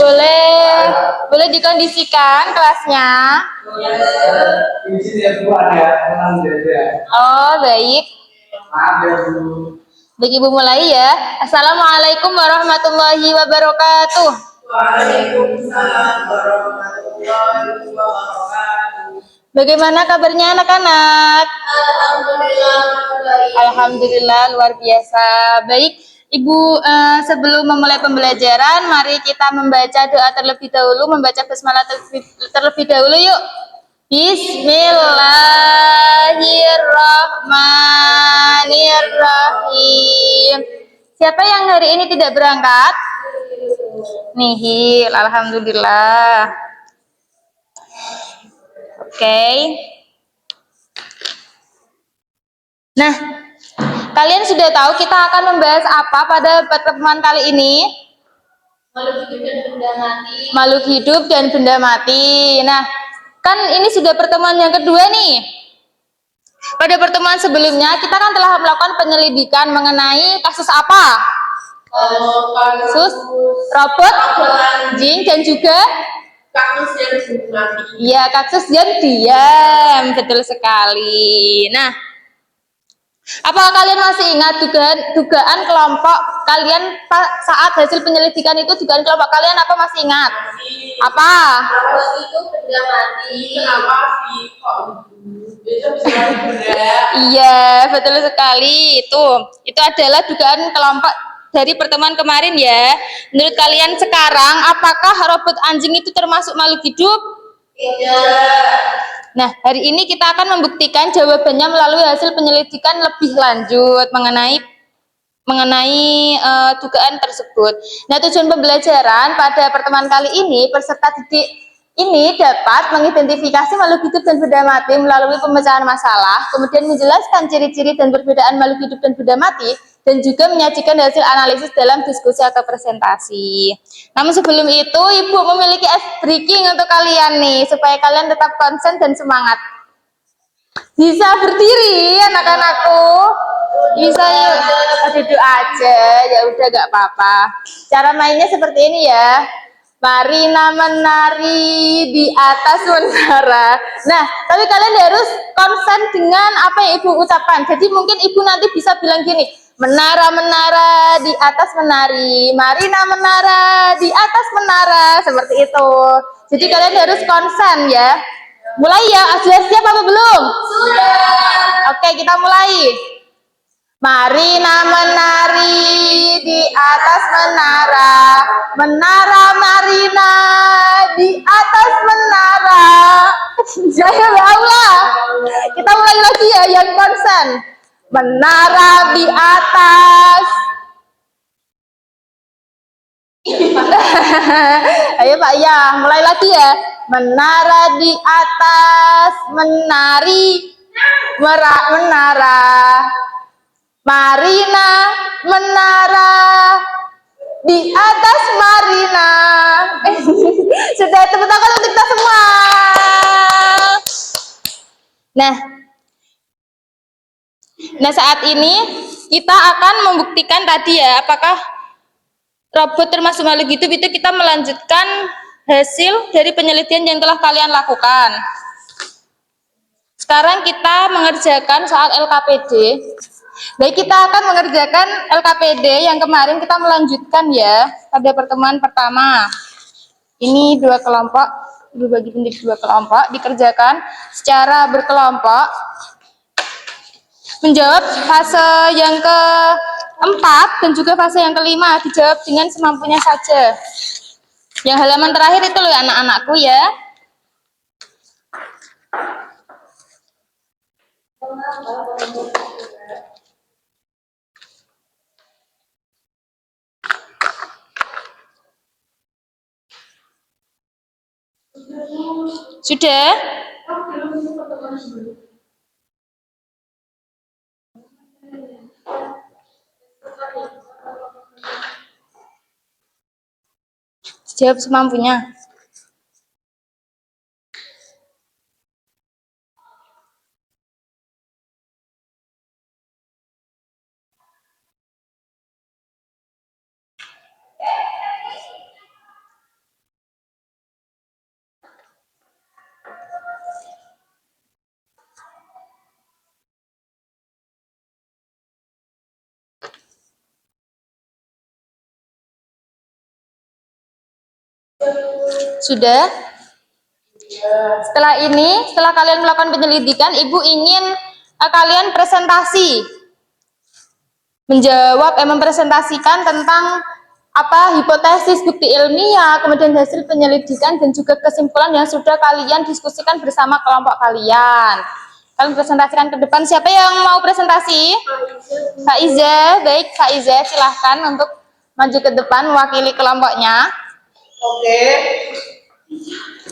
Boleh, boleh dikondisikan kelasnya. Oh, baik. Baik, Ibu mulai ya. Assalamualaikum warahmatullahi wabarakatuh. Waalaikumsalam warahmatullahi wabarakatuh. Bagaimana kabarnya anak-anak? Alhamdulillah baik. Alhamdulillah luar biasa. Baik, Ibu, sebelum memulai pembelajaran, mari kita membaca doa terlebih dahulu, membaca basmalah terlebih dahulu yuk. Bismillahirrahmanirrahim. Siapa yang hari ini tidak berangkat? Nihil, alhamdulillah. Oke. Nah, kalian sudah tahu kita akan membahas apa pada pertemuan kali ini? Makhluk hidup dan benda mati. Makhluk hidup dan benda mati. Nah, kan ini sudah pertemuan yang kedua nih. Pada pertemuan sebelumnya kita kan telah melakukan penyelidikan mengenai kasus apa? Kasus robot, anjing, dan juga Kaktus yang mati. ya kaktus yang diam. Betul sekali. Nah, apakah kalian masih ingat dugaan kelompok kalian saat hasil penyelidikan itu, dugaan kelompok kalian apa, masih ingat? Apa? Kalau itu benda mati. Kenapa sih kok itu bisa benda? Iya, betul sekali. Itu adalah dugaan kelompok dari pertemuan kemarin ya. Menurut kalian sekarang, apakah robot anjing itu termasuk makhluk hidup? Tidak. Nah, hari ini kita akan membuktikan jawabannya melalui hasil penyelidikan lebih lanjut mengenai dugaan tersebut. Nah, tujuan pembelajaran pada pertemuan kali ini, peserta didik ini dapat mengidentifikasi makhluk hidup dan benda mati melalui pemecahan masalah, kemudian menjelaskan ciri-ciri dan perbedaan makhluk hidup dan benda mati, dan juga menyajikan hasil analisis dalam diskusi atau presentasi. Namun sebelum itu, Ibu memiliki ice breaking untuk kalian nih, supaya kalian tetap konsen dan semangat. Bisa berdiri anak-anakku? Bisa yuk, duduk aja, ya udah gak apa-apa. Cara mainnya seperti ini ya. Marina menari di atas menara. Nah, tapi kalian harus konsen dengan apa yang Ibu ucapkan. Jadi mungkin Ibu nanti bisa bilang gini, menara-menara di atas menari, Marina menara di atas menara, seperti itu. Jadi kalian harus konsen ya. Mulai ya, sudah siap apa belum? Sudah. Oke, kita mulai. Marina menari di atas menara, menara Marina di atas menara. Saya Allah. Kita mulai lagi ya, yang konsen. Menara di atas. Ayo Pak ya, mulai lagi ya. Menara di atas, menari, menara. Marina menara di atas Marina. Sudah, tepuk tangan untuk kita semua. Nah saat ini kita akan membuktikan tadi ya, apakah robot termasuk makhluk hidup. Itu kita melanjutkan hasil dari penelitian yang telah kalian lakukan. Sekarang kita mengerjakan soal LKPD. Baik, kita akan mengerjakan LKPD yang kemarin kita melanjutkan ya pada pertemuan pertama. Ini dua kelompok, dibagi menjadi dua kelompok, dikerjakan secara berkelompok. Menjawab fase yang keempat dan juga fase yang kelima dijawab dengan semampunya saja. Yang halaman terakhir itu loh anak-anakku ya. Sudah? Jawab semampunya. Sudah? Setelah ini, setelah kalian melakukan penyelidikan, Ibu ingin kalian presentasi. Menjawab, mempresentasikan tentang apa hipotesis, bukti ilmiah, kemudian hasil penyelidikan dan juga kesimpulan yang sudah kalian diskusikan bersama kelompok kalian. Kalian presentasikan ke depan. Siapa yang mau presentasi? Kak Iza. Baik, Kak Iza, silahkan untuk maju ke depan mewakili kelompoknya. Oke.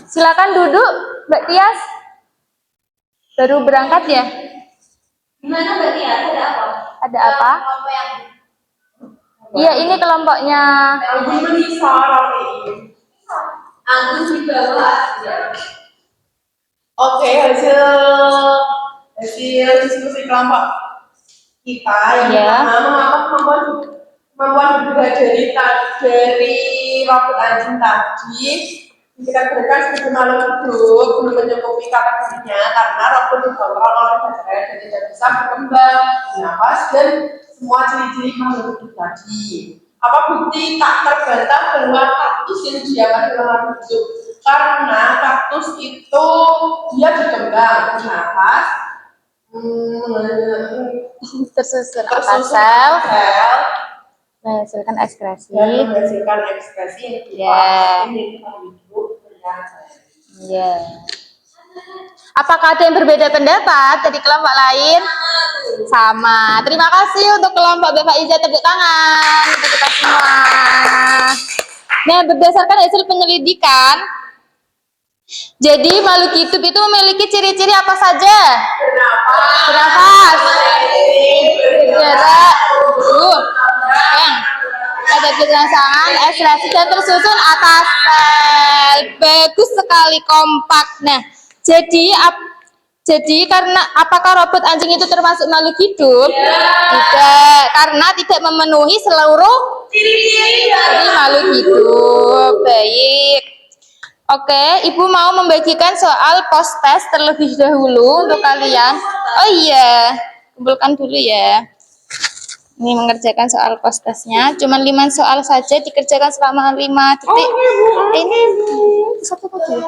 Silakan duduk, Mbak Tias. Baru berangkat ya? Gimana Mbak Tias? Ada apa? Ada apa? Kelompok yang Iya, ini kelompoknya. Aku Melisa ini. Agus di bawah. Oke, hasil diskusi kelompok kita yang Ya. pertama, mengapa kemampuan bergerak dari robot anjing tadi kita berikan sebagai makhluk hidup belum mencukupi kategorinya karena robot dikontrol oleh baterai dan tidak bisa berkembang, bernafas dan semua ciri-ciri makhluk hidup tadi. Apa bukti tak terbantah bahwa kaktus yang disediakan dalam makhluk hidup? Karena kaktus itu dia berkembang, bernafas, Tersusun apa tersusun sel, sel, menghasilkan ekskresi. dan menghasilkan ekspresi yang Ya. ini kita hidup bernafas. Ya. Apakah ada yang berbeda pendapat dari kelompok lain? Sama. Terima kasih untuk kelompok Bapak Iza, tepuk tangan untuk kita semua. Nah, berdasarkan hasil penyelidikan, jadi makhluk hidup itu memiliki ciri-ciri apa saja? Bernafas, bergerak, yang ada gerangsangan, ekspresi dan tersusun atas sel. Bagus sekali, kompak. Nah, jadi karena apakah robot anjing itu termasuk makhluk hidup? Tidak, karena tidak memenuhi seluruh ciri-ciri dari makhluk hidup. Baik. Oke, Ibu mau membagikan soal post test terlebih dahulu untuk kalian. Oh iya, kumpulkan dulu ya. Ini mengerjakan soal post testnya. Cuma 5 soal saja, dikerjakan selama 5 detik. Ini satu lagi.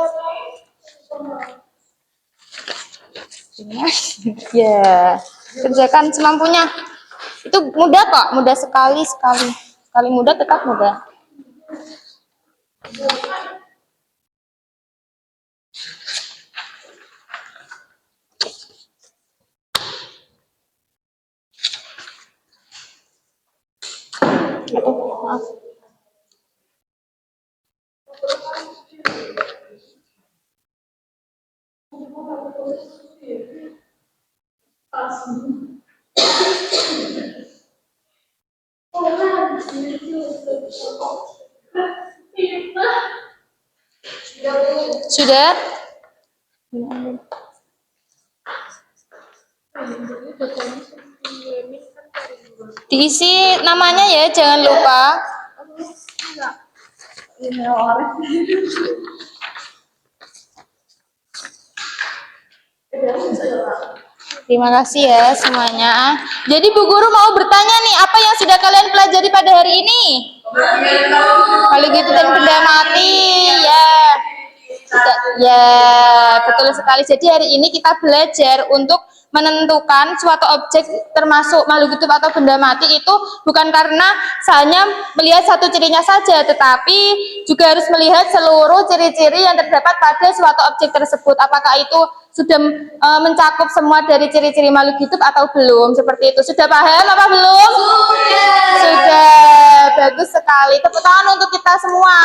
Ya, kerjakan semampunya. Itu mudah kok, mudah sekali. Sekali mudah tetap mudah. Aduh, maaf. Sudah? Diisi namanya ya, jangan lupa. Terima kasih ya semuanya. Jadi Bu Guru mau bertanya nih, apa yang sudah kalian pelajari pada hari ini? Kalau gitu dan benda mati, ya. Ya, betul sekali. Jadi hari ini kita belajar untuk menentukan suatu objek termasuk makhluk hidup atau benda mati itu bukan karena hanya melihat satu cirinya saja, tetapi juga harus melihat seluruh ciri-ciri yang terdapat pada suatu objek tersebut. Apakah itu sudah mencakup semua dari ciri-ciri makhluk hidup atau belum? Seperti itu. Sudah paham apa belum? Sudah. Bagus sekali. Tepuk tangan untuk kita semua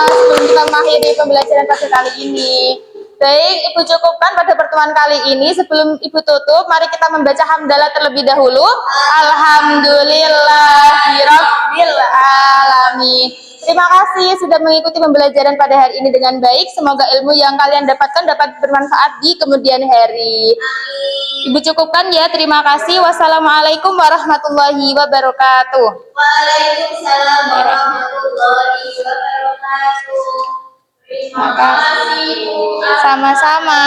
sebelum kita mengakhiri pembelajaran pada kali ini. Baik, Ibu cukupkan pada pertemuan kali ini. Sebelum Ibu tutup, mari kita membaca hamdalah terlebih dahulu. Alhamdulillahirabbil alamin. Terima kasih sudah mengikuti pembelajaran pada hari ini dengan baik. Semoga ilmu yang kalian dapatkan dapat bermanfaat di kemudian hari. Ibu cukupkan ya. Terima kasih. Wassalamualaikum warahmatullahi wabarakatuh. Waalaikumsalam warahmatullahi wabarakatuh. Terima kasih. Sama-sama.